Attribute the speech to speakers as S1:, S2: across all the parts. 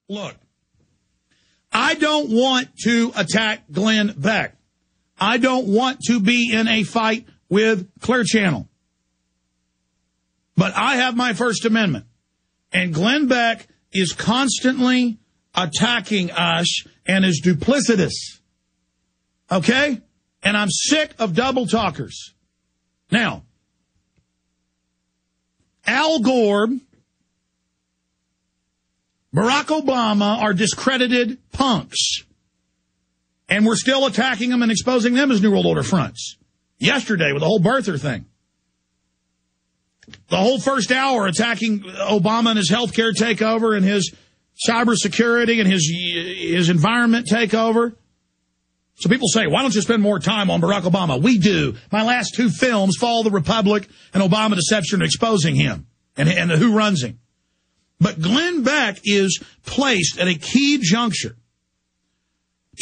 S1: Look, I don't want to attack Glenn Beck. I don't want to be in a fight with Clear Channel. But I have my First Amendment. And Glenn Beck is constantly attacking us and is duplicitous. Okay? And I'm sick of double talkers. Now, Al Gore, Barack Obama are discredited punks. And we're still attacking them and exposing them as New World Order fronts. Yesterday with the whole birther thing. The whole first hour attacking Obama and his health care takeover and his cybersecurity and his environment takeover. So people say, why don't you spend more time on Barack Obama? We do. My last two films, Fall of the Republic and Obama Deception, exposing him and who runs him. But Glenn Beck is placed at a key juncture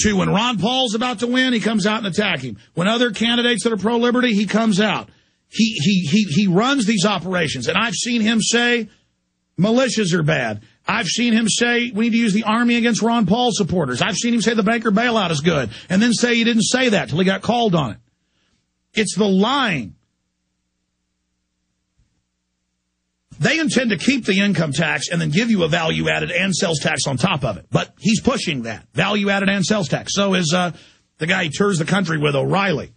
S1: to when Ron Paul's about to win, he comes out and attack him. When other candidates that are pro-liberty, he comes out. He runs these operations. And I've seen him say militias are bad. I've seen him say we need to use the army against Ron Paul supporters. I've seen him say the banker bailout is good. And then say he didn't say that till he got called on it. It's the lying. They intend to keep the income tax and then give you a value-added and sales tax on top of it. But he's pushing that, value-added and sales tax. So is the guy he tours the country with, O'Reilly.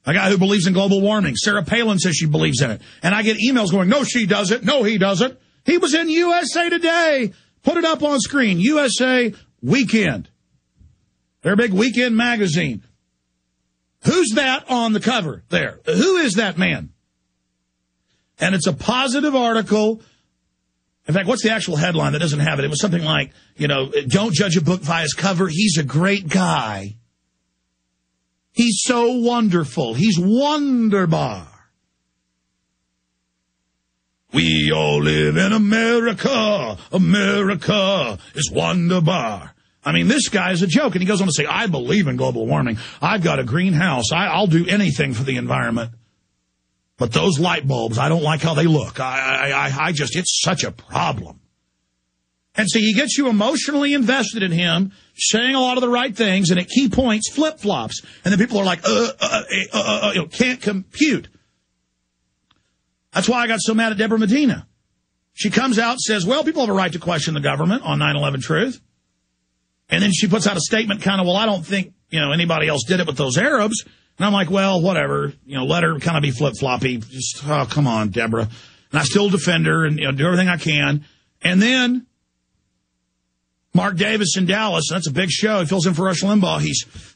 S1: A guy who believes in global warming. Sarah Palin says she believes in it. And I get emails going, no, she doesn't. No, he doesn't. He was in USA Today. Put it up on screen. USA Weekend. Their big weekend magazine. Who's that on the cover there? Who is that man? And it's a positive article. In fact, what's the actual headline that doesn't have it? It was something like, don't judge a book by its cover. He's a great guy. He's so wonderful. He's wonderbar. We all live in America. America is wonderbar. I mean, this guy is a joke. And he goes on to say, I believe in global warming. I've got a greenhouse. I'll do anything for the environment. But those light bulbs, I don't like how they look. It's such a problem. And so he gets you emotionally invested in him, saying a lot of the right things, and at key points, flip-flops. And then people are like, can't compute. That's why I got so mad at Deborah Medina. She comes out and says, well, people have a right to question the government on 9/11 Truth. And then she puts out a statement kind of, well, I don't think, anybody else did it with those Arabs. And I'm like, well, whatever, let her kind of be flip-floppy. Just, oh, come on, Deborah. And I still defend her and do everything I can. And then Mark Davis in Dallas, and that's a big show. He fills in for Rush Limbaugh.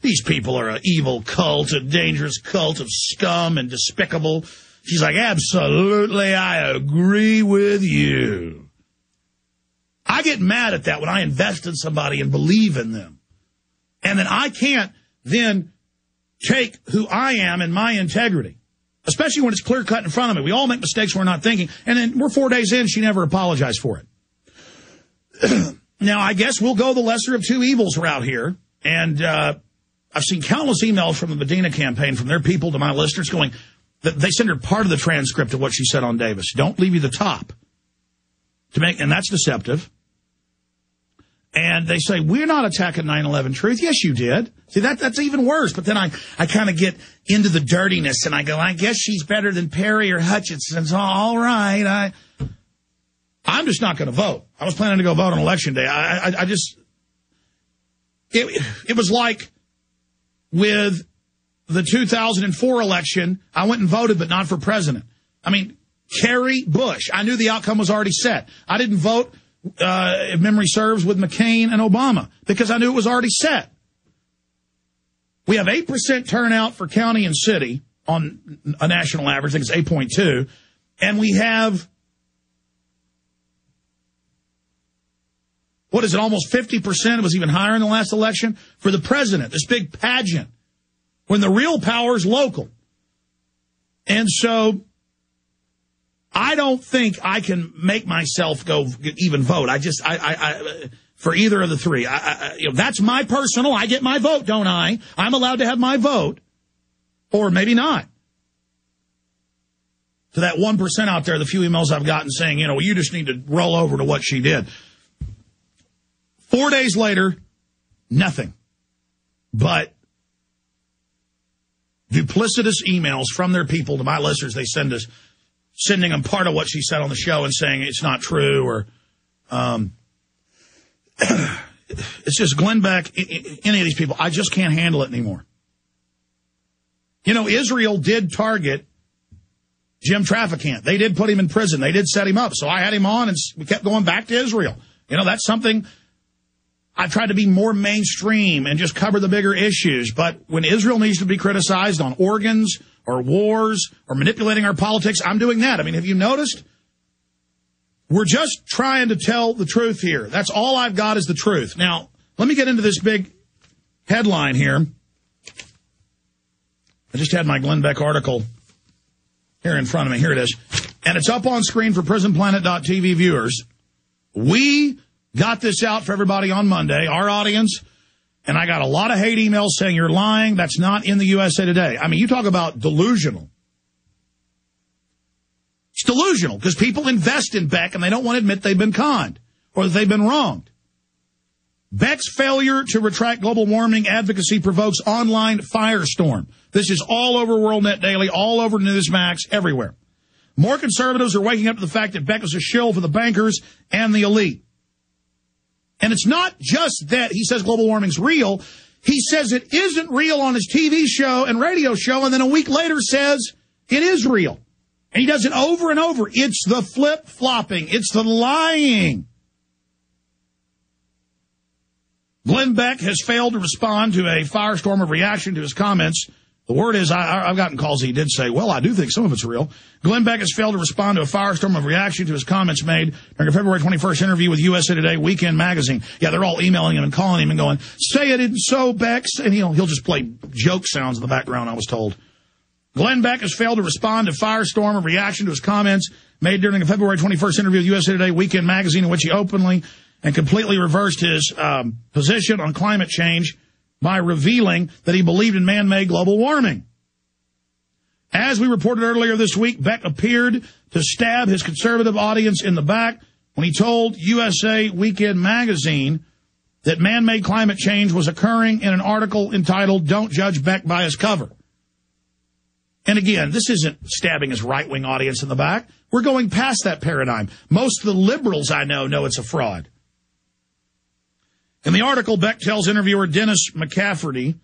S1: These people are an evil cult, a dangerous cult of scum and despicable. She's like, absolutely, I agree with you. I get mad at that when I invest in somebody and believe in them. And then I can't then take who I am and my integrity, especially when it's clear-cut in front of me. We all make mistakes we're not thinking. And then we're 4 days in, she never apologized for it. Now, I guess we'll go the lesser of two evils route here. And I've seen countless emails from the Medina campaign, from their people to my listeners going, they send her part of the transcript of what she said on Davis. Don't leave you the top. And that's deceptive. And they say, we're not attacking 9/11 Truth. Yes, you did. See, that's even worse. But then I kind of get into the dirtiness, and I go, I guess she's better than Perry or Hutchinson. So, all right. I'm just not going to vote. I was planning to go vote on Election Day. It was like with the 2004 election, I went and voted, but not for president. I mean, Kerry, Bush. I knew the outcome was already set. I didn't vote, if memory serves, with McCain and Obama because I knew it was already set. We have 8% turnout for county and city on a national average. I think it's 8.2. And we have, what is it, almost 50%? It was even higher in the last election for the president, this big pageant, when the real power is local. And so I don't think I can make myself go even vote. I for either of the three. That's my personal. I get my vote, don't I? I'm allowed to have my vote, or maybe not. To that 1% out there, the few emails I've gotten saying, you just need to roll over to what she did. 4 days later, nothing but duplicitous emails from their people to my listeners. They sending them part of what she said on the show and saying it's not true, or it's just Glenn Beck, any of these people. I just can't handle it anymore. You know, Israel did target Jim Traficant. They did put him in prison. They did set him up. So I had him on, and we kept going back to Israel. You know, that's something I tried to be more mainstream and just cover the bigger issues. But when Israel needs to be criticized on organs or wars or manipulating our politics, I'm doing that. I mean, have you noticed? We're just trying to tell the truth here. That's all I've got is the truth. Now, let me get into this big headline here. I just had my Glenn Beck article here in front of me. Here it is. And it's up on screen for prisonplanet.tv viewers. We got this out for everybody on Monday, our audience, and I got a lot of hate emails saying you're lying. That's not in the USA Today. I mean, you talk about delusional. It's delusional because people invest in Beck and they don't want to admit they've been conned or that they've been wronged. Beck's failure to retract global warming advocacy provokes online firestorm. This is all over WorldNet Daily, all over Newsmax, everywhere. More conservatives are waking up to the fact that Beck is a shill for the bankers and the elite. And it's not just that he says global warming's real. He says it isn't real on his TV show and radio show, and then a week later says it is real. And he does it over and over. It's the flip-flopping. It's the lying. Glenn Beck has failed to respond to a firestorm of reaction to his comments. The word is, I've gotten calls he did say, well, I do think some of it's real. Glenn Beck has failed to respond to a firestorm of reaction to his comments made during a February 21st interview with USA Today Weekend magazine. Yeah, they're all emailing him and calling him and going, say it isn't so, Beck. And he'll just play joke sounds in the background, I was told. Glenn Beck has failed to respond to firestorm of reaction to his comments made during a February 21st interview with USA Today Weekend magazine, in which he openly and completely reversed his position on climate change by revealing that he believed in man-made global warming. As we reported earlier this week, Beck appeared to stab his conservative audience in the back when he told USA Weekend magazine that man-made climate change was occurring in an article entitled, Don't Judge Beck by His Cover. And again, this isn't stabbing his right-wing audience in the back. We're going past that paradigm. Most of the liberals I know it's a fraud. In the article, Beck tells interviewer Dennis McCafferty,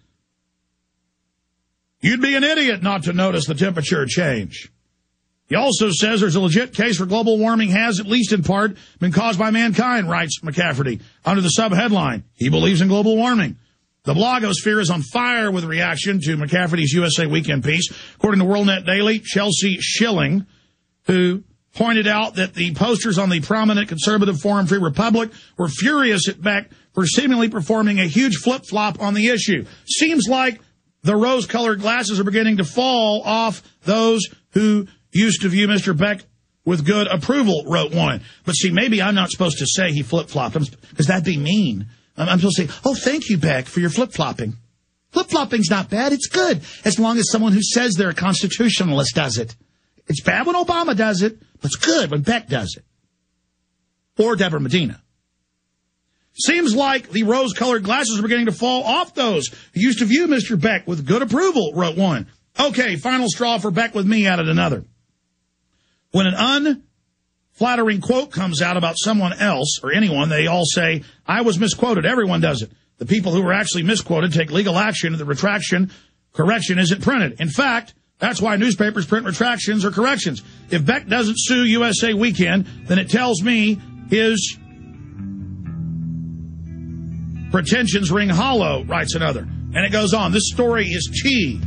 S1: you'd be an idiot not to notice the temperature change. He also says there's a legit case for global warming has, at least in part, been caused by mankind, writes McCafferty, under the sub-headline, he believes in global warming. The blogosphere is on fire with reaction to McCafferty's USA Weekend piece. According to WorldNet Daily, Chelsea Shilling, who pointed out that the posters on the prominent conservative forum Free Republic were furious at Beck for seemingly performing a huge flip-flop on the issue. Seems like the rose-colored glasses are beginning to fall off those who used to view Mr. Beck with good approval, wrote one. But see, maybe I'm not supposed to say he flip-flopped, because that'd be mean. I'm supposed to say, oh, thank you, Beck, for your flip-flopping. Flip-flopping's not bad. It's good, as long as someone who says they're a constitutionalist does it. It's bad when Obama does it, but it's good when Beck does it. Or Deborah Medina. Seems like the rose-colored glasses are beginning to fall off those who used to view Mr. Beck with good approval, wrote one. Okay, final straw for Beck with me, added another. When an unflattering quote comes out about someone else or anyone, they all say, I was misquoted. Everyone does it. The people who were actually misquoted take legal action if the correction isn't printed. In fact, that's why newspapers print retractions or corrections. If Beck doesn't sue USA Weekend, then it tells me his pretensions ring hollow, writes another. And it goes on. This story is key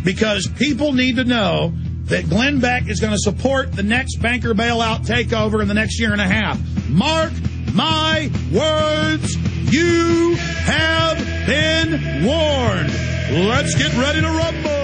S1: because people need to know that Glenn Beck is going to support the next banker bailout takeover in the next year and a half. Mark my words. You have been warned. Let's get ready to rumble.